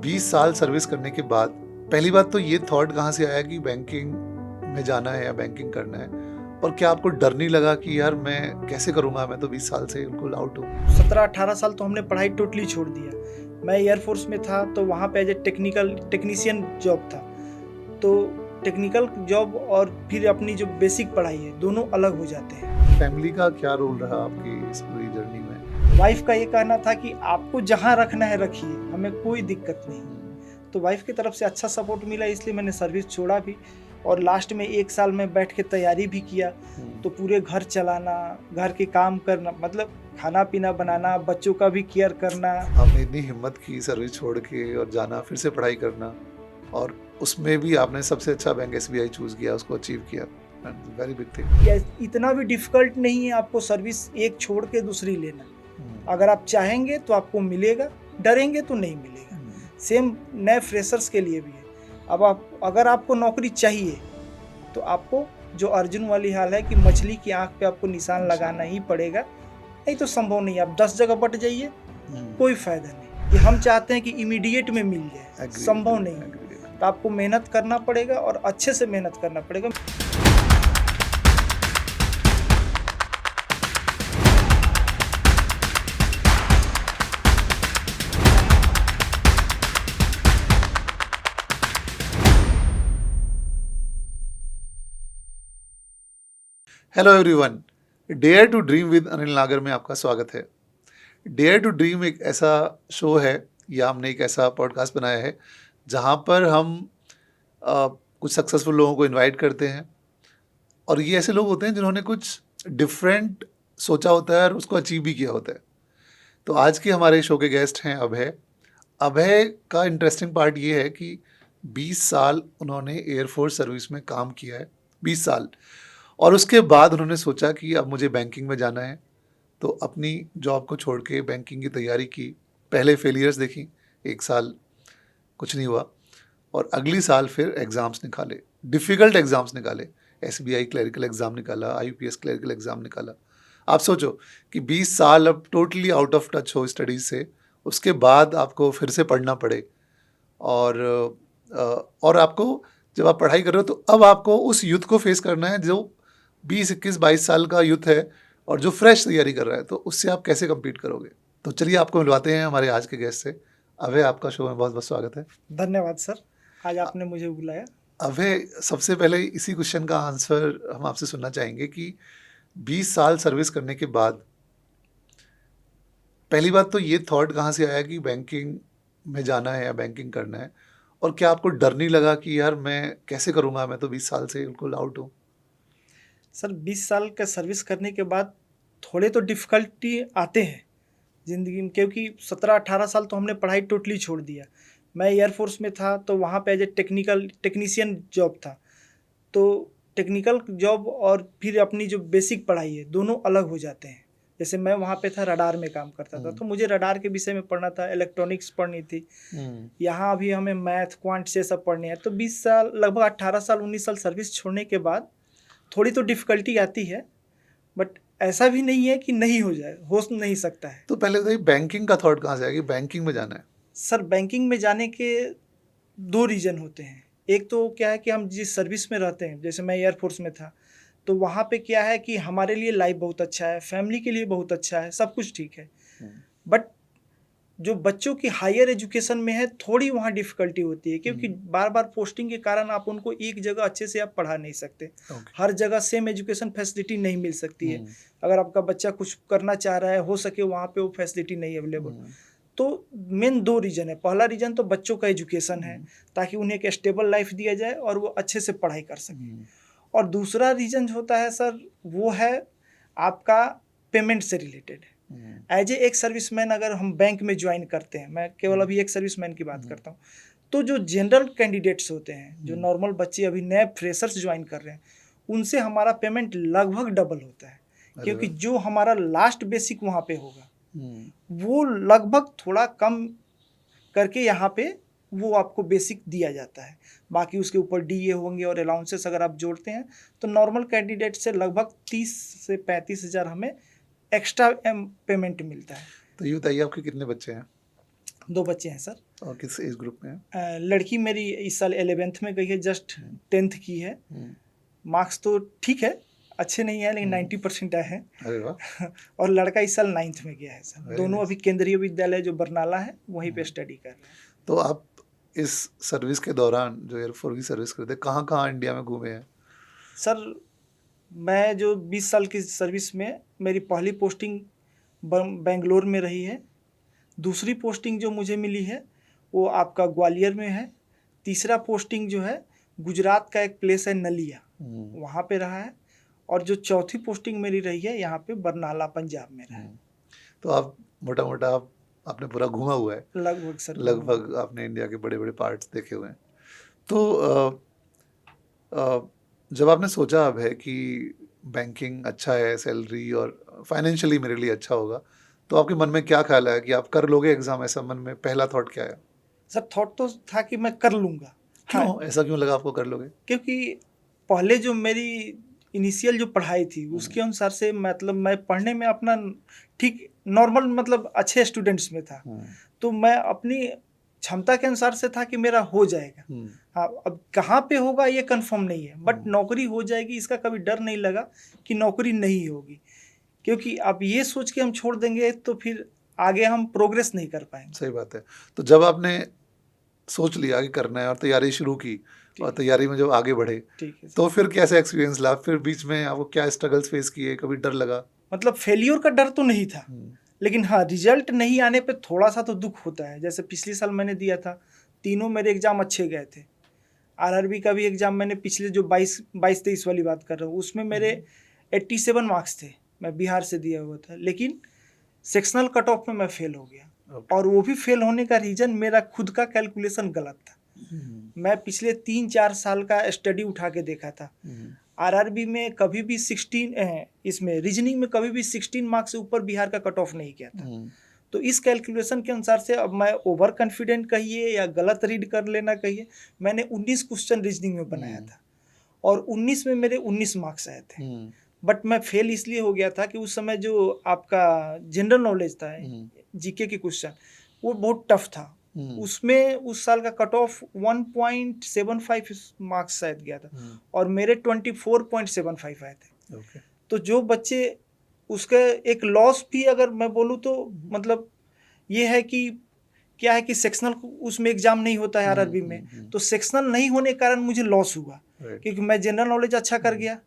20 साल सर्विस करने के बाद पहली बात तो ये थॉट कहाँ से आया कि बैंकिंग में जाना है या बैंकिंग करना है? और क्या आपको डर नहीं लगा कि यार मैं कैसे करूँगा, मैं तो 20 साल से बिल्कुल आउट हूँ? 17-18 साल तो हमने पढ़ाई टोटली छोड़ दिया। मैं एयरफोर्स में था तो वहाँ पे एज ए टेक्नीशियन जॉब था। तो टेक्निकल जॉब और फिर अपनी जो बेसिक पढ़ाई है दोनों अलग हो जाते हैं। फैमिली का क्या रोल रहा आपकी इस पूरी जर्नी में? वाइफ का ये कहना था कि आपको जहाँ रखना है रखिए, हमें कोई दिक्कत नहीं। तो वाइफ की तरफ से अच्छा सपोर्ट मिला, इसलिए मैंने सर्विस छोड़ा भी और लास्ट में 1 साल में बैठ के तैयारी भी किया। तो पूरे घर चलाना, घर के काम करना, मतलब खाना पीना बनाना, बच्चों का भी केयर करना। आपने इतनी हिम्मत की सर्विस छोड़ के और जाना, फिर से पढ़ाई करना, और उसमें भी आपने सबसे अच्छा बैंक एसबीआई चूज़ किया, उसको अचीव किया। Very big thing. या इतना भी डिफिकल्ट नहीं है आपको सर्विस एक छोड़ के दूसरी लेना। अगर आप चाहेंगे तो आपको मिलेगा, डरेंगे तो नहीं मिलेगा। सेम नए फ्रेशर्स के लिए भी है। अब अगर आपको नौकरी चाहिए तो आपको जो अर्जुन वाली हाल है कि मछली की आंख पे आपको निशान लगाना ही पड़ेगा, नहीं तो संभव नहीं। आप 10 जगह बट जाइए, कोई फायदा नहीं। कि हम चाहते हैं कि इमीडिएट में मिल जाए, संभव नहीं है। तो आपको मेहनत करना पड़ेगा और अच्छे से मेहनत करना पड़ेगा। Hello everyone, dare to dream with Anil Nagar में आपका स्वागत है। डेयर टू ड्रीम एक ऐसा शो है या हमने एक ऐसा पॉडकास्ट बनाया है जहाँ पर हम कुछ सक्सेसफुल लोगों को इनवाइट करते हैं, और ये ऐसे लोग होते हैं जिन्होंने कुछ डिफरेंट सोचा होता है और उसको अचीव भी किया होता है। तो आज के हमारे शो के गेस्ट हैं अभय। अभय का इंटरेस्टिंग पार्ट ये है कि 20 साल उन्होंने एयरफोर्स सर्विस में काम किया है, 20 साल। और उसके बाद उन्होंने सोचा कि अब मुझे बैंकिंग में जाना है, तो अपनी जॉब को छोड़ के बैंकिंग की तैयारी की। पहले फेलियर्स देखी, 1 साल कुछ नहीं हुआ, और अगली साल फिर एग्ज़ाम्स निकाले, डिफ़िकल्ट एग्ज़ाम्स निकाले। एसबीआई क्लरिकल एग्ज़ाम निकाला, आईयूपीएस क्लरिकल एग्ज़ाम निकाला। आप सोचो कि 20 साल अब टोटली आउट ऑफ टच हो स्टडीज़ से, उसके बाद आपको फिर से पढ़ना पड़े। और आपको जब आप पढ़ाई कर रहे हो तो अब आपको उस यूथ को फेस करना है जो 20, 21, 22 साल का यूथ है और जो फ्रेश तैयारी कर रहा है, तो उससे आप कैसे कम्पीट करोगे? तो चलिए आपको मिलवाते हैं हमारे आज के गेस्ट से। अभय, आपका शो में बहुत बहुत स्वागत है। धन्यवाद सर, आज आपने मुझे बुलाया। अभय, सबसे पहले इसी क्वेश्चन का आंसर हम आपसे सुनना चाहेंगे कि 20 साल सर्विस करने के बाद पहली बात तो ये थॉट कहाँ से आया कि बैंकिंग में जाना है या बैंकिंग करना है? और क्या आपको डर नहीं लगा कि यार मैं कैसे करूँगा, मैं तो 20 साल से बिल्कुल आउट हूँ? सर 20 साल का सर्विस करने के बाद थोड़े तो डिफ़िकल्टी आते हैं ज़िंदगी में, क्योंकि 17-18 साल तो हमने पढ़ाई टोटली छोड़ दिया। मैं एयरफोर्स में था तो वहाँ पे एज ए टेक्नीशियन जॉब था। तो टेक्निकल जॉब और फिर अपनी जो बेसिक पढ़ाई है दोनों अलग हो जाते हैं। जैसे मैं वहाँ पे था, रडार में काम करता था, तो मुझे रडार के विषय में पढ़ना था, इलेक्ट्रॉनिक्स पढ़नी थी। यहाँ अभी हमें मैथ क्वांट से सब पढ़ने हैं। तो 20 साल, लगभग 18 साल 19 साल सर्विस छोड़ने के बाद थोड़ी तो डिफ़िकल्टी आती है, बट ऐसा भी नहीं है कि नहीं हो जाए, हो नहीं सकता है। तो पहले बताइए, बैंकिंग का थॉट कहाँ से आया कि बैंकिंग में जाना है? सर बैंकिंग में जाने के 2 रीज़न होते हैं। एक तो क्या है कि हम जिस सर्विस में रहते हैं, जैसे मैं एयरफोर्स में था, तो वहाँ पे क्या है कि हमारे लिए लाइफ बहुत अच्छा है, फैमिली के लिए बहुत अच्छा है, सब कुछ ठीक है। बट जो बच्चों की हायर एजुकेशन में है, थोड़ी वहाँ डिफ़िकल्टी होती है, क्योंकि बार बार पोस्टिंग के कारण आप उनको एक जगह अच्छे से आप पढ़ा नहीं सकते। हर जगह सेम एजुकेशन फैसिलिटी नहीं मिल सकती है। अगर आपका बच्चा कुछ करना चाह रहा है, हो सके वहाँ पे वो फैसिलिटी नहीं अवेलेबल। तो मेन 2 रीज़न है। पहला रीज़न तो बच्चों का एजुकेशन है, ताकि उन्हें एक स्टेबल लाइफ दिया जाए और वो अच्छे से पढ़ाई कर सकें। और दूसरा रीज़न जो होता है सर, वो है आपका पेमेंट से रिलेटेड। एज ए एक सर्विसमैन अगर हम बैंक में ज्वाइन करते हैं, मैं केवल अभी एक सर्विसमैन की बात करता हूँ, तो जो जनरल कैंडिडेट्स होते हैं, जो नॉर्मल बच्चे अभी नए फ्रेशर्स ज्वाइन कर रहे हैं, उनसे हमारा पेमेंट लगभग डबल होता है। क्योंकि जो हमारा लास्ट बेसिक वहाँ पे होगा, वो लगभग थोड़ा कम करके यहाँ पे वो आपको बेसिक दिया जाता है। बाकी उसके ऊपर डीए होंगे और अलाउंसेस अगर आप जोड़ते हैं तो नॉर्मल कैंडिडेट से लगभग 30 से 35 हज़ार हमें एक्स्ट्रा पेमेंट मिलता है। तो ये बताइए, आपके कितने बच्चे हैं? 2 बच्चे हैं सर। और किस एज ग्रुप में है? लड़की मेरी इस साल 11th में गई है, जस्ट 10th की है। मार्क्स तो ठीक है, अच्छे नहीं है, लेकिन 90% आए हैं। अरे वाह, और लड़का इस साल 9th में गया है सर। Very दोनों nice. अभी केंद्रीय विद्यालय जो बरनाला है वहीं पे स्टडी कर रहे हैं। तो आप इस सर्विस के दौरान जो एयरफोर्स की सर्विस करते, कहाँ कहाँ इंडिया में घूमे हैं? सर मैं जो 20 साल की सर्विस में, मेरी पहली पोस्टिंग बेंगलोर में रही है। दूसरी पोस्टिंग जो मुझे मिली है वो आपका ग्वालियर में है। तीसरा पोस्टिंग जो है गुजरात का एक प्लेस है नलिया, वहाँ पे रहा है। और जो चौथी पोस्टिंग मेरी रही है यहाँ पे बरनाला पंजाब में रहा है। तो आप मोटा मोटा आपने पूरा घूमा हुआ है लगभग सर, लगभग आपने इंडिया के बड़े बड़े पार्ट्स देखे हुए हैं। तो जब आपने सोचा अब है कि बैंकिंग अच्छा है, सैलरी और फाइनेंशियली मेरे लिए अच्छा होगा, तो आपके मन में क्या ख्याल है कि आप कर लोगे एग्जाम? ऐसा मन में पहला थॉट क्या है? सर थॉट तो था कि मैं कर लूँगा। क्यों ऐसा क्यों लगा आपको कर लोगे? क्योंकि पहले जो मेरी इनिशियल जो पढ़ाई थी उसके अनुसार से, मतलब मैं पढ़ने में अपना ठीक नॉर्मल, मतलब अच्छे स्टूडेंट्स में था। तो मैं अपनी क्षमता के अनुसार से था कि मेरा हो जाएगा। हाँ, अब कहाँ पे होगा ये कंफर्म नहीं है, बट नौकरी हो जाएगी इसका कभी डर नहीं लगा कि नौकरी नहीं होगी। क्योंकि अब ये सोच के हम छोड़ देंगे तो फिर आगे हम प्रोग्रेस नहीं कर पाएंगे। सही बात है। तो जब आपने सोच लिया कि करना है और तैयारी शुरू की और तैयारी में जब आगे बढ़े, ठीक है, तो फिर कैसे एक्सपीरियंस रहा? फिर बीच में आपको क्या स्ट्रगल्स फेस किए? कभी डर लगा? मतलब फेलियर का डर तो नहीं था, लेकिन हाँ रिजल्ट नहीं आने पे थोड़ा सा तो दुख होता है। जैसे पिछले साल मैंने दिया था, तीनों मेरे एग्जाम अच्छे गए थे। आरआरबी का भी एग्जाम मैंने पिछले जो 22-23 वाली बात कर रहा हूँ, उसमें मेरे 87 मार्क्स थे, मैं बिहार से दिया हुआ था। लेकिन सेक्शनल कट ऑफ में मैं फेल हो गया। और वो भी फेल होने का रीज़न मेरा खुद का कैलकुलेशन गलत था। मैं पिछले 3-4 साल का स्टडी उठा के देखा था। आरआरबी में कभी भी 16, इसमें रीजनिंग में कभी भी 16 मार्क्स से ऊपर बिहार का कट ऑफ नहीं किया था। तो इस कैलकुलेशन के अनुसार से, अब मैं ओवर कॉन्फिडेंट कहिए या गलत रीड कर लेना कहिए, मैंने 19 क्वेश्चन रीजनिंग में बनाया था और 19 में मेरे 19 मार्क्स आए थे। बट मैं फेल इसलिए हो गया था कि उस समय जो आपका जनरल नॉलेज था, जीके के क्वेश्चन, वो बहुत टफ था। उसमें उस साल का कट ऑफ 1.75 मार्क्स शायद गया था और मेरे 24.75 आए थे। तो जो बच्चे उसका एक लॉस भी अगर मैं बोलूँ तो, मतलब ये है कि क्या है कि सेक्शनल उसमें एग्जाम नहीं होता है आरआरबी में, तो सेक्शनल नहीं होने के कारण मुझे लॉस हुआ क्योंकि मैं जनरल नॉलेज अच्छा कर गया।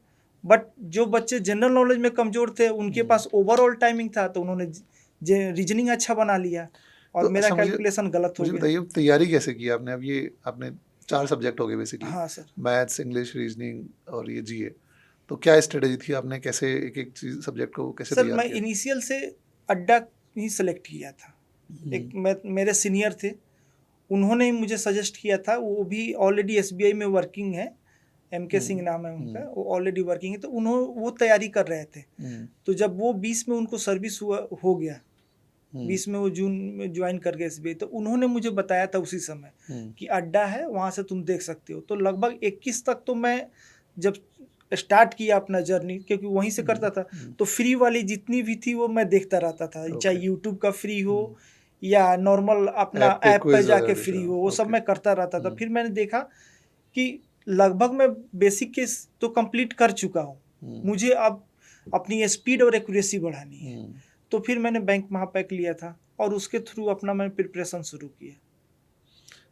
बट जो बच्चे जनरल नॉलेज में कमजोर थे उनके पास ओवरऑल टाइमिंग था, तो उन्होंने रीजनिंग अच्छा बना लिया और तो मेरा कैलकुलेशन गलत हो मुझे गया। बताइए तैयारी कैसे की आपने? अब ये आपने 4 सब्जेक्ट हो गए बेसिकली। हाँ सर, मैथ्स, इंग्लिश, रीजनिंग और ये जीए। तो क्या स्ट्रेटेजी थी? आपने कैसे एक एक चीज सब्जेक्ट को कैसे सर तैयार मैं किया? इनिशियल से अड्डा ही सेलेक्ट किया था। एक मेरे सीनियर थे, उन्होंने ही मुझे सजेस्ट किया था। वो भी ऑलरेडी एसबीआई में वर्किंग है, MK सिंह नाम है उनका, वो ऑलरेडी वर्किंग है। तो वो तैयारी कर रहे थे। तो जब वो 20 में उनको सर्विस हो गया, 20 में वो जून में ज्वाइन कर गए एसबीआई, तो उन्होंने मुझे बताया था उसी समय कि अड्डा है, वहाँ से तुम देख सकते हो। तो लगभग 21 तक तो मैं जब स्टार्ट किया अपना जर्नी, क्योंकि वहीं से करता था, तो फ्री वाली जितनी भी थी वो मैं देखता रहता था, चाहे यूट्यूब का फ्री हो या नॉर्मल अपना ऐप पे जाके फ्री हो, वो सब मैं करता रहता था। फिर मैंने देखा कि लगभग मैं बेसिक के तो कंप्लीट कर चुका हूँ, मुझे अब अपनी स्पीड और एक्यूरेसी बढ़ानी है। तो फिर मैंने बैंक महापैक लिया था और उसके थ्रू अपना मैं प्रिपरेशन शुरू किया।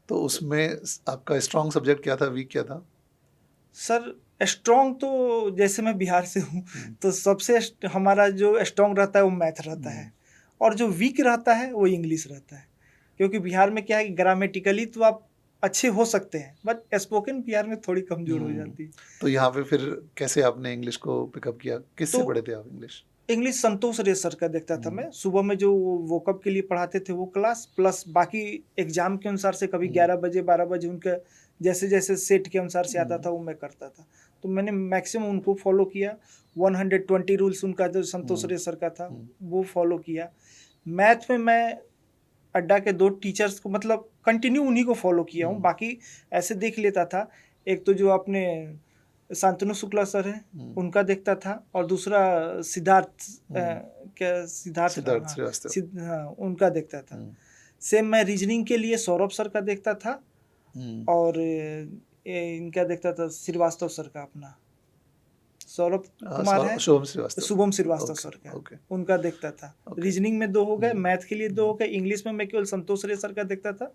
तो उसमें आपका स्ट्रॉन्ग सब्जेक्ट क्या था, वीक क्या था? सर स्ट्रॉन्ग तो जैसे मैं बिहार से हूँ, तो सबसे हमारा जो स्ट्रॉन्ग रहता है वो मैथ रहता है, और जो वीक रहता है वो इंग्लिश रहता है। क्योंकि बिहार में क्या है कि ग्रामेटिकली तो आप अच्छे हो सकते हैं, बट स्पोकन बिहार में थोड़ी कमजोर हो जाती है। तो यहाँ पे फिर कैसे आपने इंग्लिश को पिकअप किया? किससे पढ़े थे आप इंग्लिश? इंग्लिश संतोष रे सर का देखता था मैं। सुबह में जो वोकअप के लिए पढ़ाते थे वो क्लास, प्लस बाकी एग्जाम के अनुसार से कभी 11 बजे 12 बजे उनका जैसे जैसे सेट के अनुसार से आता था वो मैं करता था। तो मैंने मैक्सिमम उनको फॉलो किया। 120 रूल्स उनका जो संतोष रे सर का था वो फॉलो किया। मैथ में मैं अड्डा के 2 टीचर्स को, मतलब कंटिन्यू उन्हीं को फॉलो किया हूँ। बाकी ऐसे देख लेता था, एक तो जो अपने शांतनु शुक्ला सर है उनका देखता था, और दूसरा सिद्धार्थ श्रीवास्तव। हाँ, उनका देखता था। सेम मैं रीजनिंग के लिए सौरभ सर का देखता था और इनका देखता था श्रीवास्तव सर का, अपना सौरभ कुमार है, शुभम श्रीवास्तव, शुभम श्रीवास्तव ओके, सर का, ओके, उनका देखता था। ओके। रीजनिंग में 2 हो गए, मैथ के लिए 2 हो गए, इंग्लिश में मैं केवल संतोष रे सर का देखता था।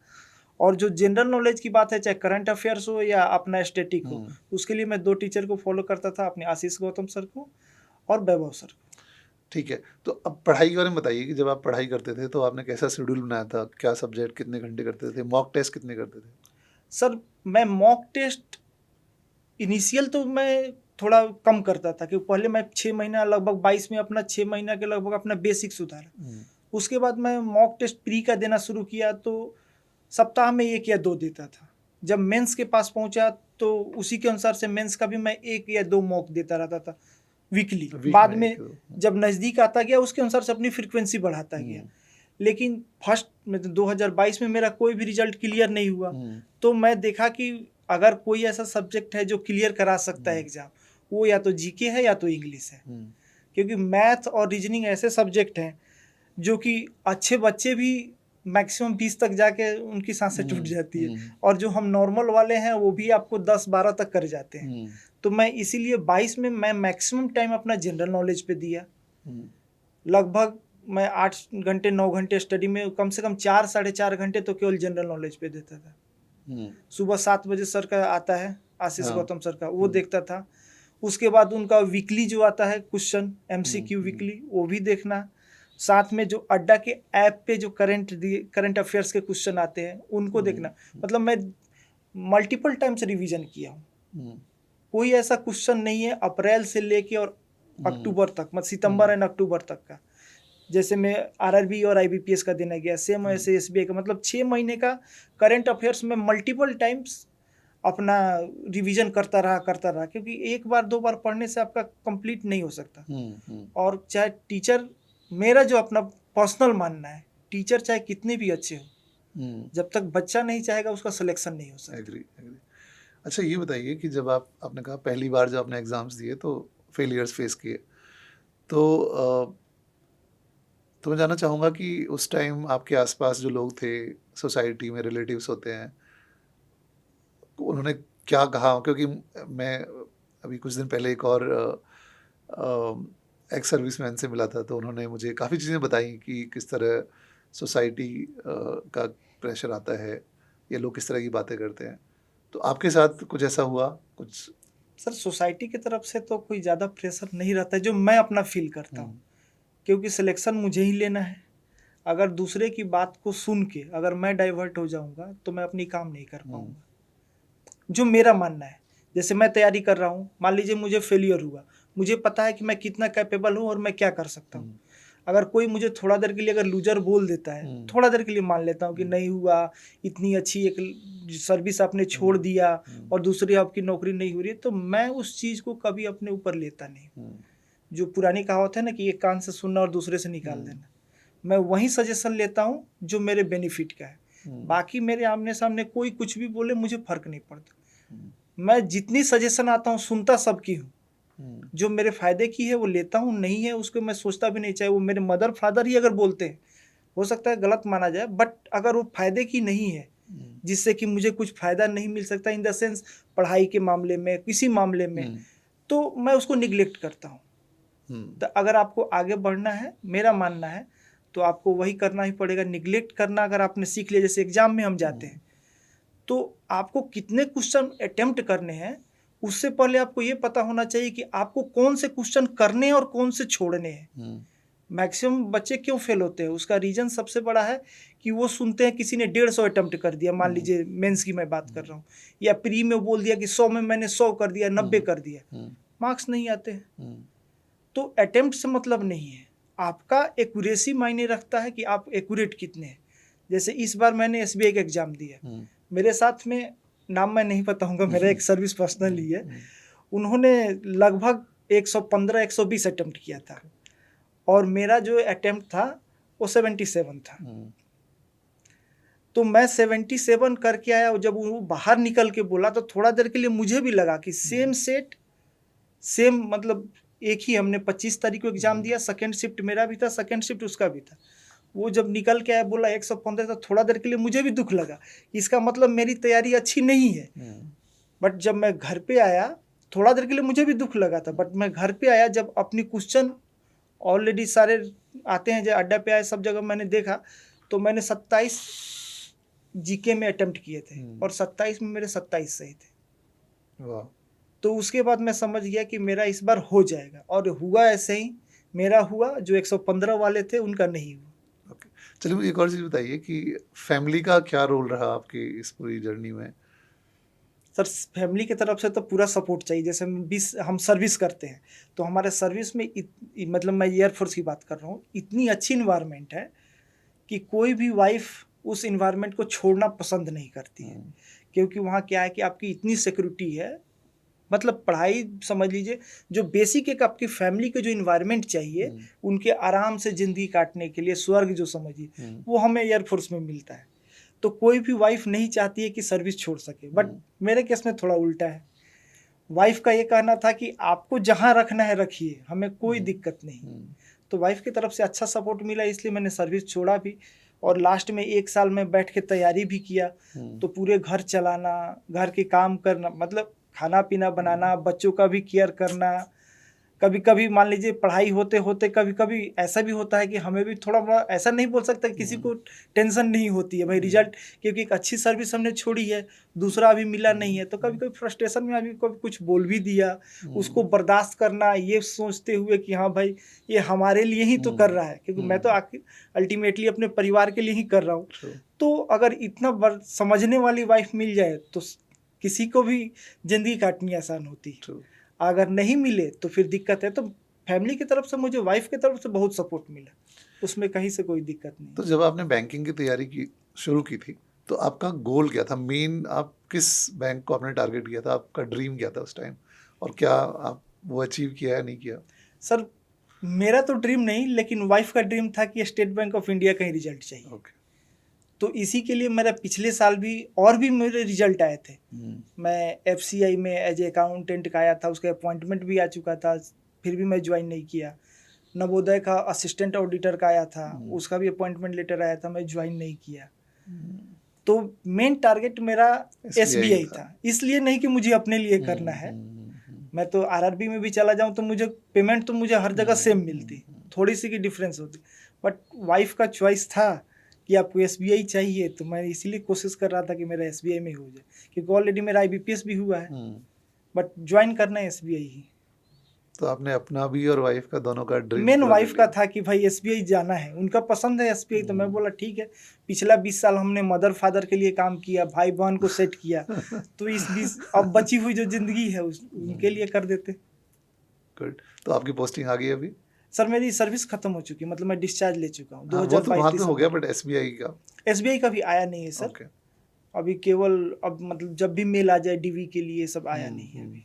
और जो जनरल नॉलेज की बात है, चाहे करंट अफेयर्स हो या अपना स्टैटिक हो, उसके लिए मैं 2 टीचर को फॉलो करता था, अपने आशीष गौतम सर को और वैभव सर को। ठीक है, तो अब पढ़ाई के बारे में बताइए कि जब आप पढ़ाई करते थे तो आपने कैसा शेड्यूल बनाया था? क्या सब्जेक्ट कितने घंटे करते थे? मॉक टेस्ट कितने करते थे? सर मैं मॉक टेस्ट इनिशियल तो मैं थोड़ा कम करता था, क्योंकि पहले मैं 6 महीना लगभग 22 में अपना 6 महीना के लगभग अपना बेसिक सुधारा। उसके बाद मैं मॉक टेस्ट प्री का देना शुरू किया, तो सप्ताह में 1 या 2 देता था। जब मेंस के पास पहुंचा तो उसी के अनुसार से मेंस का भी मैं 1 या 2 मॉक देता रहता था वीकली। बाद में जब नज़दीक आता गया उसके अनुसार से अपनी फ्रीक्वेंसी बढ़ाता गया। लेकिन फर्स्ट में 2022 में मेरा कोई भी रिजल्ट क्लियर नहीं हुआ, तो मैं देखा कि अगर कोई ऐसा सब्जेक्ट है जो क्लियर करा सकता है एग्जाम, वो या तो जीके है या तो इंग्लिश है। क्योंकि मैथ और रीजनिंग ऐसे सब्जेक्ट हैं जो कि अच्छे बच्चे भी मैक्सिमम 20 तक जाके उनकी सांसें टूट जाती है, और जो हम नॉर्मल वाले हैं वो भी आपको 10-12 तक कर जाते हैं। तो मैं इसीलिए 22 में मैं मैक्सिमम टाइम अपना जनरल नॉलेज पे दिया। लगभग मैं 8 घंटे 9 घंटे स्टडी में कम से कम 4 साढ़े 4 घंटे तो केवल जनरल नॉलेज पे देता था। सुबह 7 बजे सर का आता है, आशीष गौतम सर का, वो देखता था। उसके बाद उनका वीकली जो आता है क्वेश्चन MCQ वीकली, वो भी देखना। साथ में जो अड्डा के ऐप पे जो करंट अफेयर्स के क्वेश्चन आते हैं उनको देखना। मतलब मैं मल्टीपल टाइम्स रिवीजन किया हूँ। कोई ऐसा क्वेश्चन नहीं है अप्रैल से लेके और अक्टूबर तक, मतलब सितंबर एंड अक्टूबर तक का, जैसे मैं RRB और IBPS का देने गया, सेम ऐसे SBI का, मतलब 6 महीने का करंट अफेयर्स में मल्टीपल टाइम्स अपना रिवीजन करता रहा, क्योंकि 1 बार 2 बार पढ़ने से आपका कंप्लीट नहीं हो सकता। और चाहे टीचर, मेरा जो अपना पर्सनल मानना है, टीचर चाहे कितने भी अच्छे हो, जब तक बच्चा नहीं चाहेगा उसका सिलेक्शन नहीं हो सकता। एग्री। अच्छा ये बताइए कि जब आपने कहा पहली बार जब आपने एग्ज़ाम्स दिए तो फेलियर्स फेस किए, तो मैं जानना चाहूँगा कि उस टाइम आपके आसपास जो लोग थे, सोसाइटी में रिलेटिव्स होते हैं, उन्होंने क्या कहा? क्योंकि मैं अभी कुछ दिन पहले एक और एक्स सर्विसमैन से मिला था, तो उन्होंने मुझे काफ़ी चीज़ें बताई कि किस तरह सोसाइटी का प्रेशर आता है या लोग किस तरह की बातें करते हैं। तो आपके साथ कुछ ऐसा हुआ कुछ? सर सोसाइटी की तरफ से तो कोई ज़्यादा प्रेशर नहीं रहता है जो मैं अपना फील करता हूँ, क्योंकि सिलेक्शन मुझे ही लेना है। अगर दूसरे की बात को सुन के अगर मैं डाइवर्ट हो जाऊँगा तो मैं अपनी काम नहीं कर पाऊँगा। जो मेरा मानना है, जैसे मैं तैयारी कर रहा हूँ, मान लीजिए मुझे फेलियर हुआ, मुझे पता है कि मैं कितना कैपेबल हूँ और मैं क्या कर सकता हूँ। अगर कोई मुझे थोड़ा देर के लिए अगर लूजर बोल देता है, थोड़ा देर के लिए मान लेता हूँ कि नहीं हुआ, इतनी अच्छी एक सर्विस आपने छोड़ दिया और दूसरी आपकी नौकरी नहीं हो रही है, तो मैं उस चीज़ को कभी अपने ऊपर लेता नहीं। जो पुरानी कहावत है ना कि एक कान से सुनना और दूसरे से निकाल देना, मैं वही सजेशन लेता हूँ जो मेरे बेनिफिट का है। बाकी मेरे आमने सामने कोई कुछ भी बोले मुझे फ़र्क नहीं पड़ता। मैं जितनी सजेशन आता हूँ सुनता सबकी हूँ, जो मेरे फ़ायदे की है वो लेता हूँ, नहीं है उसको मैं सोचता भी नहीं। चाहे वो मेरे मदर फादर ही अगर बोलते हैं, हो सकता है गलत माना जाए, बट अगर वो फ़ायदे की नहीं है, जिससे कि मुझे कुछ फ़ायदा नहीं मिल सकता इन द सेंस पढ़ाई के मामले में, किसी मामले में, तो मैं उसको निगलेक्ट करता हूँ। तो अगर आपको आगे बढ़ना है, मेरा मानना है, तो आपको वही करना ही पड़ेगा। निगलेक्ट करना अगर आपने सीख लिया, जैसे एग्जाम में हम जाते हैं तो आपको कितने क्वेश्चन अटेम्प्ट करने हैं, उससे पहले आपको ये पता होना चाहिए कि आपको कौन से क्वेश्चन करने हैं और कौन से छोड़ने हैं। मैक्सिमम बच्चे क्यों फेल होते हैं, उसका रीज़न सबसे बड़ा है कि वो सुनते हैं किसी ने 150 अटेम्प्ट कर दिया, मान लीजिए मेंस की मैं बात कर रहा हूँ, या प्री में बोल दिया कि 100 में मैंने 100 कर दिया, 90 कर दिया, मार्क्स नहीं आते। तो अटेम्प्ट से मतलब नहीं है, आपका एक्यूरेसी मायने रखता है कि आप एक्यूरेट कितने हैं। जैसे इस बार मैंने SBI का एग्ज़ाम दिया, मेरे साथ में, नाम मैं नहीं बताऊंगा, मेरा एक सर्विस पर्सनल ही है, उन्होंने लगभग 115-120 अटेम्प्ट किया था और मेरा जो अटेम्प्ट था वो 77 था। तो मैं 77 करके आया, और जब वो बाहर निकल के बोला तो थोड़ा देर के लिए मुझे भी लगा कि सेम सेट सेम, मतलब एक ही, हमने 25 तारीख को एग्ज़ाम दिया, सेकेंड शिफ्ट मेरा भी था, सेकेंड शिफ्ट उसका भी था। वो जब निकल के आया बोला 115, तो थोड़ा देर के लिए मुझे भी दुख लगा, इसका मतलब मेरी तैयारी अच्छी नहीं है। बट जब मैं घर पे आया, थोड़ा देर के लिए मुझे भी दुख लगा था, बट मैं घर पे आया जब अपनी क्वेश्चन ऑलरेडी सारे आते हैं, जो अड्डा पे आए सब जगह मैंने देखा, तो मैंने 27 जीके में अटेम्प्ट किए थे और 27 में मेरे 27 सही थे। वाह। तो उसके बाद मैं समझ गया कि मेरा इस बार हो जाएगा, और हुआ ऐसे ही। मेरा हुआ, जो 115 वाले थे उनका नहीं हुआ। ओके, चलिए मुझे एक और चीज़ बताइए कि फैमिली का क्या रोल रहा आपकी इस पूरी जर्नी में? सर, फैमिली की तरफ से तो पूरा सपोर्ट चाहिए। जैसे हम सर्विस करते हैं, तो हमारे सर्विस में मतलब मैं एयरफोर्स की बात कर रहा हूँ, इतनी अच्छी इन्वायरमेंट है कि कोई भी वाइफ उस इन्वायरमेंट को छोड़ना पसंद नहीं करती है। क्योंकि वहाँ क्या है कि आपकी इतनी सिक्योरिटी है, मतलब पढ़ाई समझ लीजिए, जो बेसिक एक आपकी फैमिली के जो इन्वायरमेंट चाहिए उनके आराम से ज़िंदगी काटने के लिए, स्वर्ग जो समझिए, वो हमें एयरफोर्स में मिलता है। तो कोई भी वाइफ नहीं चाहती है कि सर्विस छोड़ सके, बट मेरे केस में थोड़ा उल्टा है। वाइफ का ये कहना था कि आपको जहाँ रखना है रखिए, हमें कोई दिक्कत नहीं। तो वाइफ की तरफ से अच्छा सपोर्ट मिला, इसलिए मैंने सर्विस छोड़ा भी, और लास्ट में 1 साल में बैठ के तैयारी भी किया। तो पूरे घर चलाना, घर के काम करना, मतलब खाना पीना बनाना, बच्चों का भी केयर करना, कभी कभी मान लीजिए पढ़ाई होते होते कभी कभी ऐसा भी होता है कि हमें भी थोड़ा बड़ा, ऐसा नहीं बोल सकता किसी को टेंशन नहीं होती है भाई रिजल्ट, क्योंकि एक अच्छी सर्विस हमने छोड़ी है, दूसरा अभी मिला नहीं है, तो कभी कभी फ्रस्ट्रेशन में अभी कभी कुछ बोल भी दिया, उसको बर्दाश्त करना, ये सोचते हुए कि हाँ भाई ये हमारे लिए ही तो कर रहा है, क्योंकि मैं तो आखिर अल्टीमेटली अपने परिवार के लिए ही कर रहा हूँ। तो अगर इतना समझने वाली वाइफ मिल जाए तो किसी को भी जिंदगी काटनी आसान होती है। अगर नहीं मिले तो फिर दिक्कत है। तो फैमिली की तरफ से मुझे वाइफ की तरफ से बहुत सपोर्ट मिला, उसमें कहीं से कोई दिक्कत नहीं। तो जब आपने बैंकिंग की तैयारी शुरू की थी, तो आपका गोल क्या था मेन? आप किस बैंक को आपने टारगेट किया था? आपका ड्रीम क्या था उस टाइम, और क्या आप वो अचीव किया या नहीं किया? सर, मेरा तो ड्रीम नहीं, लेकिन वाइफ का ड्रीम था कि स्टेट बैंक ऑफ इंडिया का ही रिजल्ट चाहिए। ओके। तो इसी के लिए मेरा पिछले साल भी और भी मेरे रिजल्ट आए थे। मैं FCI में एज ए अकाउंटेंट का आया था, उसका अपॉइंटमेंट भी आ चुका था, फिर भी मैं ज्वाइन नहीं किया। नवोदय का असिस्टेंट ऑडिटर का आया था, उसका भी अपॉइंटमेंट लेटर आया था, मैं ज्वाइन नहीं किया। तो मेन टारगेट मेरा SBI था, इसलिए नहीं कि मुझे अपने लिए करना है। मैं तो RRB में भी चला जाऊं तो मुझे पेमेंट तो मुझे हर जगह सेम मिलती, थोड़ी सी की डिफरेंस होती, बट वाइफ का चॉइस था कि आपको SBI चाहिए, तो मैं इसीलिए कोशिश कर रहा था कि मेरा SBI में हो जाए, क्योंकि ऑलरेडी मेरा IBPS भी हुआ है, बट ज्वाइन करना है SBI ही। तो आपने अपना भी और वाइफ का दोनों का ड्रीम? मेन वाइफ का था कि भाई SBI जाना है, उनका पसंद है SBI, तो मैं बोला ठीक है। पिछला 20 साल हमने मदर फादर के लिए काम किया, भाई बहन को सेट किया, तो इस 20 अब बची हुई जो जिंदगी है उनके लिए कर देते। गुड। तो आपकी पोस्टिंग आ गई अभी? सर, मेरी सर्विस खत्म हो चुकी है, मतलब मैं डिस्चार्ज ले चुका हूँ। 2022 तो हो गया, बट SBI का भी आया नहीं है सर। okay. अभी केवल अब मतलब जब भी मेल आ जाए DV के लिए, सब आया नहीं है अभी।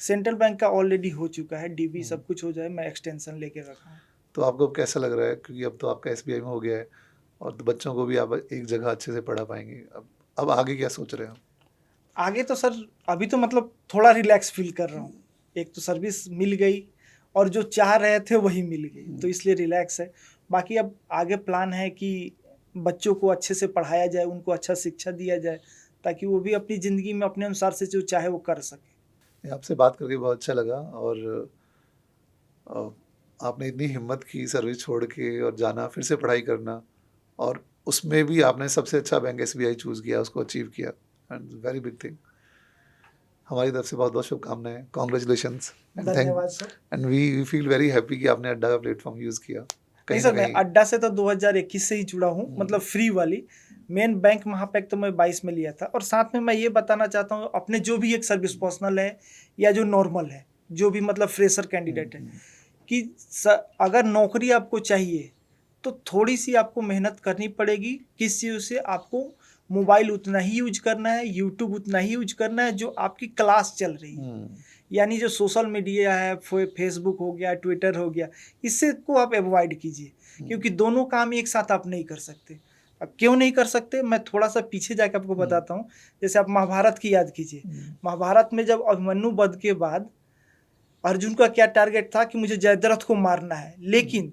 सेंट्रल बैंक का ऑलरेडी हो चुका है, DV सब कुछ हो जाए, मैं एक्सटेंशन लेके रखा हूँ। तो आपको कैसा लग रहा है, क्योंकि अब तो आपका SBI में हो गया है, और तो बच्चों को भी आप एक जगह अच्छे से पढ़ा पाएंगे, अब आगे क्या सोच रहे हो? आगे तो सर अभी तो मतलब थोड़ा रिलैक्स फील कर रहा हूँ। एक तो सर्विस मिल गई और जो चाह रहे थे वही मिल गई, तो इसलिए रिलैक्स है। बाकी अब आगे प्लान है कि बच्चों को अच्छे से पढ़ाया जाए, उनको अच्छा शिक्षा दिया जाए, ताकि वो भी अपनी ज़िंदगी में अपने अनुसार से जो चाहे वो कर सके। आपसे बात करके बहुत अच्छा लगा, और आपने इतनी हिम्मत की सर्विस छोड़ के और जाना, फिर से पढ़ाई करना, और उसमें भी आपने सबसे अच्छा बैंक SBI चूज़ किया, उसको अचीव किया, एंड वेरी बिग थिंग। हमारी तरफ से बहुत बहुत शुभकामनाएं, कॉन्ग्रेचुलेशंस, धन्यवाद sir. And we feel very happy कि आपने अड्डा का प्लेटफॉर्म यूज़ किया। नहीं सर, मैं अड्डा से तो 2021 से ही जुड़ा हूँ, मतलब फ्री वाली। मेन बैंक महापैक तो मैं 22 में लिया था। और साथ में मैं ये बताना चाहता हूँ, अपने जो भी एक सर्विस पर्सनल है या जो नॉर्मल है, जो भी मतलब फ्रेशर कैंडिडेट है, कि अगर नौकरी आपको चाहिए तो थोड़ी सी आपको मेहनत करनी पड़ेगी। किस चीज़ से? आपको मोबाइल उतना ही यूज करना है, यूट्यूब उतना ही यूज करना है जो आपकी क्लास चल रही है। यानी जो सोशल मीडिया है, फेसबुक हो गया, ट्विटर हो गया, इससे को आप अवॉइड कीजिए, क्योंकि दोनों काम एक साथ आप नहीं कर सकते। अब क्यों नहीं कर सकते, मैं थोड़ा सा पीछे जाकर आपको बताता हूँ। जैसे आप महाभारत की याद कीजिए। महाभारत में जब अभिमन्यु वध के बाद अर्जुन का क्या टारगेट था कि मुझे जयद्रथ को मारना है, लेकिन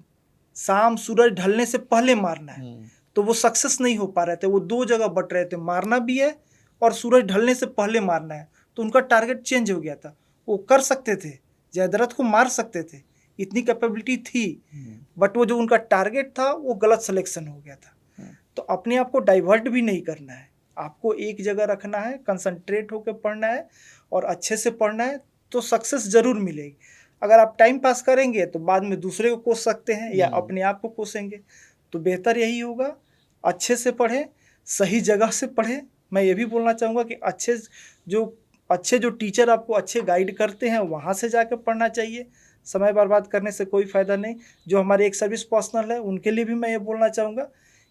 शाम सूरज ढलने से पहले मारना है, तो वो सक्सेस नहीं हो पा रहे थे। वो 2 जगह बट रहे थे, मारना भी है और सूरज ढलने से पहले मारना है। तो उनका टारगेट चेंज हो गया था। वो कर सकते थे, जयद्रथ को मार सकते थे, इतनी कैपेबिलिटी थी, बट वो जो उनका टारगेट था वो गलत सिलेक्शन हो गया था। तो अपने आप को डाइवर्ट भी नहीं करना है, आपको एक जगह रखना है, कंसंट्रेट होकर पढ़ना है और अच्छे से पढ़ना है, तो सक्सेस ज़रूर मिलेगी। अगर आप टाइम पास करेंगे तो बाद में दूसरे को कोस सकते हैं या अपने आप को कोसेंगे। तो बेहतर यही होगा, अच्छे से पढ़ें, सही जगह से पढ़ें। मैं ये भी बोलना चाहूँगा कि अच्छे जो टीचर आपको अच्छे गाइड करते हैं वहाँ से जाकर पढ़ना चाहिए। समय बर्बाद करने से कोई फ़ायदा नहीं। जो हमारे एक सर्विस पर्सनल है उनके लिए भी मैं ये बोलना चाहूँगा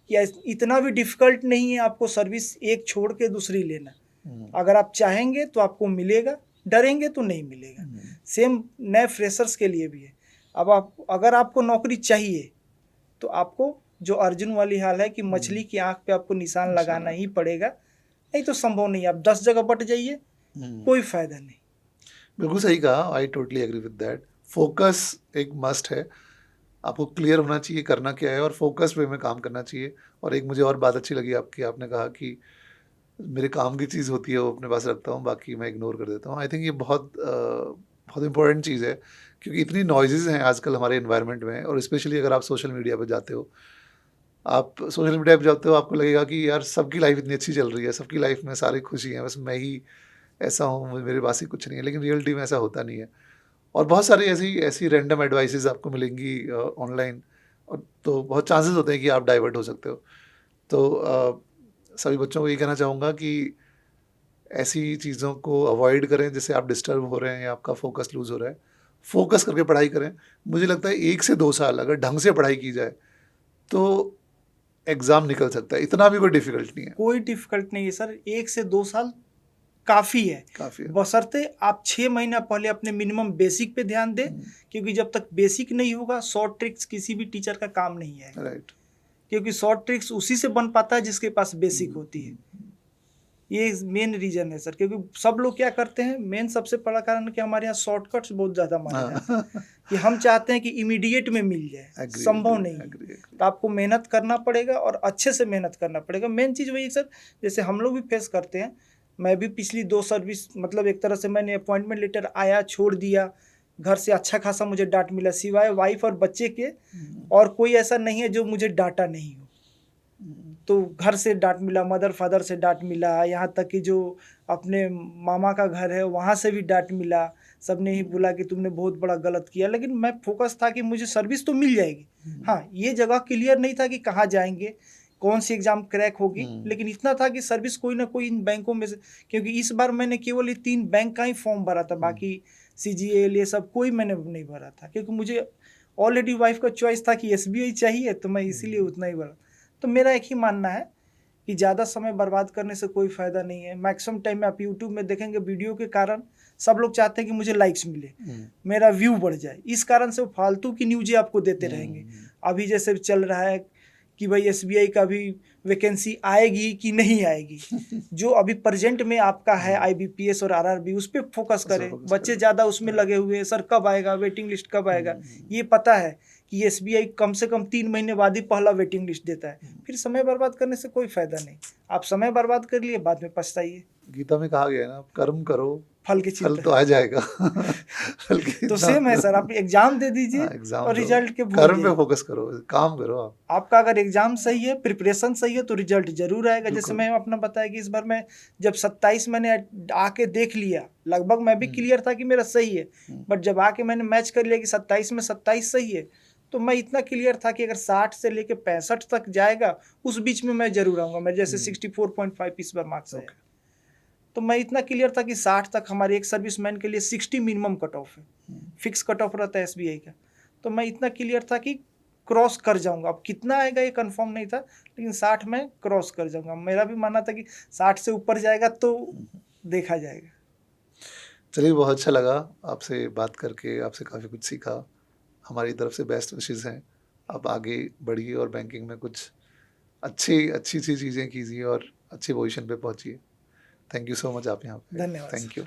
कि इतना भी डिफ़िकल्ट नहीं है आपको सर्विस एक छोड़ के दूसरी लेना। अगर आप चाहेंगे तो आपको मिलेगा, डरेंगे तो नहीं मिलेगा। सेम नए फ्रेशर्स के लिए भी है। अब अगर आपको नौकरी चाहिए तो आपको जो अर्जुन वाली हाल है कि मछली की आंख पे आपको निशान लगाना ही पड़ेगा, नहीं तो संभव नहीं। आप 10 जगह बट जाइए, कोई फायदा नहीं। बिल्कुल सही कहा, I totally agree with that. Focus एक मस्ट है, आपको क्लियर होना चाहिए करना क्या है और फोकस वे में काम करना चाहिए। और एक मुझे और बात अच्छी लगी आपकी, आपने कहा कि मेरे काम की चीज़ होती है वो अपने पास रखता हूँ, बाकी मैं इग्नोर कर देता हूँ। आई थिंक ये बहुत इंपॉर्टेंट चीज़ है, क्योंकि इतनी नॉइज़ेज़ हैं आजकल हमारे इन्वायरमेंट में। और स्पेशली अगर आप सोशल मीडिया पर जाते हो, आपको लगेगा कि यार सबकी लाइफ इतनी अच्छी चल रही है, सबकी लाइफ में सारी खुशी हैं, बस मैं ही ऐसा हूँ, मेरे पास ही कुछ नहीं है। लेकिन रियलिटी में ऐसा होता नहीं है। और बहुत सारी ऐसी रैंडम एडवाइसेस आपको मिलेंगी ऑनलाइन, और तो बहुत चांसेस होते हैं कि आप डाइवर्ट हो सकते हो। तो सभी बच्चों को ये कहना चाहूँगा कि ऐसी चीज़ों को अवॉइड करें जिससे आप डिस्टर्ब हो रहे हैं या आपका फोकस लूज़ हो रहा है। फोकस करके पढ़ाई करें। मुझे लगता है 1 से 2 साल अगर ढंग से पढ़ाई की जाए तो एग्ज़ाम निकल सकता है, इतना भी कोई डिफ़िकल्ट नहीं है। कोई डिफ़िकल्ट नहीं है सर, 1 से 2 साल काफ़ी है। काफ़ी है। बशर्ते आप 6 महीना पहले अपने मिनिमम बेसिक पे ध्यान दें, क्योंकि जब तक बेसिक नहीं होगा शॉर्ट ट्रिक्स किसी भी टीचर का काम नहीं है। राइट। क्योंकि शॉर्ट ट्रिक्स उसी से बन पाता है जिसके पास बेसिक होती है। ये मेन रीज़न है सर, क्योंकि सब लोग क्या करते हैं, मेन सबसे बड़ा कारण कि हमारे यहाँ शॉर्टकट्स बहुत ज़्यादा माने जाते हैं कि हम चाहते हैं कि इमीडिएट में मिल जाए, संभव नहीं है। तो आपको मेहनत करना पड़ेगा और अच्छे से मेहनत करना पड़ेगा। मेन चीज़ वही है सर, जैसे हम लोग भी फेस करते हैं। मैं भी पिछली 2 सर्विस, मतलब एक तरह से मैंने अपॉइंटमेंट लेटर आया, छोड़ दिया, घर से अच्छा खासा मुझे डांट मिला, सिवाय वाइफ और बच्चे के और कोई ऐसा नहीं है जो मुझे डांटा नहीं हो। तो घर से डांट मिला, मदर फादर से डांट मिला, यहाँ तक कि जो अपने मामा का घर है वहाँ से भी डांट मिला। सबने ही बोला कि तुमने बहुत बड़ा गलत किया, लेकिन मैं फोकस था कि मुझे सर्विस तो मिल जाएगी। हाँ, ये जगह क्लियर नहीं था कि कहाँ जाएंगे, कौन सी एग्ज़ाम क्रैक होगी, लेकिन इतना था कि सर्विस कोई ना कोई इन बैंकों में से, क्योंकि इस बार मैंने केवल ये 3 बैंक का ही फॉर्म भरा था, बाकी CGL ये सब कोई मैंने नहीं भरा था, क्योंकि मुझे ऑलरेडी वाइफ का चॉइस था कि SBI चाहिए, तो मैं इसीलिए उतना ही भरा। तो मेरा एक ही मानना है कि ज़्यादा समय बर्बाद करने से कोई फ़ायदा नहीं है। मैक्सिमम टाइम में आप यूट्यूब में देखेंगे, वीडियो के कारण सब लोग चाहते हैं कि मुझे लाइक्स मिले, मेरा व्यू बढ़ जाए, इस कारण से वो फालतू की न्यूज़ें आपको देते रहेंगे। अभी जैसे चल रहा है कि भाई SBI का भी वैकेंसी आएगी कि नहीं आएगी, जो अभी प्रेजेंट में आपका है IBPS और RRB, उस पर फोकस करें। बच्चे ज़्यादा उसमें लगे हुए हैं, सर कब आएगा, वेटिंग लिस्ट कब आएगा। ये पता है कि SBI कम से कम 3 महीने बाद ही पहला वेटिंग लिस्ट देता है। फिर समय बर्बाद करने से कोई फायदा नहीं। आप समय बर्बाद कर लिए, बाद में पछताइए। गीता में कहा गया है ना, कर्म करो, फल की फल चिंता तो आ जाएगा। फल की तो सेम है सर, आप एग्जाम दे दीजिए और रिजल्ट के भूल कर्म पे जाइए। फोकस करो, काम करो आप। आपका अगर एग्जाम सही है, प्रिपरेशन सही है, तो रिजल्ट जरूर आएगा। जैसे मैं अपना बताया कि इस बार मैं जब 27 मैंने आके देख लिया, लगभग मैं भी क्लियर था कि मेरा सही है, बट जब आके मैंने मैच कर लिया कि 27 में 27 सही है, तो मैं इतना क्लियर था कि अगर 60 से लेके 65 तक जाएगा, उस बीच में मैं जरूर आऊँगा। मैं जैसे 64.5 इस बार मार्क्स आया, तो मैं इतना क्लियर था कि 60 तक हमारे एक सर्विसमैन के लिए 60 मिनिमम कट ऑफ है, फिक्स कट ऑफ रहता है SBI का। तो मैं इतना क्लियर था कि क्रॉस कर जाऊंगा। अब कितना आएगा ये कंफर्म नहीं था, लेकिन 60 में क्रॉस कर जाऊंगा। मेरा भी मानना था कि 60 से ऊपर जाएगा तो देखा जाएगा। चलिए, बहुत अच्छा लगा आपसे बात करके, आपसे काफ़ी कुछ सीखा। हमारी तरफ से बेस्ट विशेज़ हैं, आप आगे बढ़िए और बैंकिंग में कुछ अच्छी सी चीज़ें कीजिए और अच्छी पोजीशन पे पहुंचिए। थैंक यू सो मच, आप यहाँ पे। धन्यवाद। Thank you.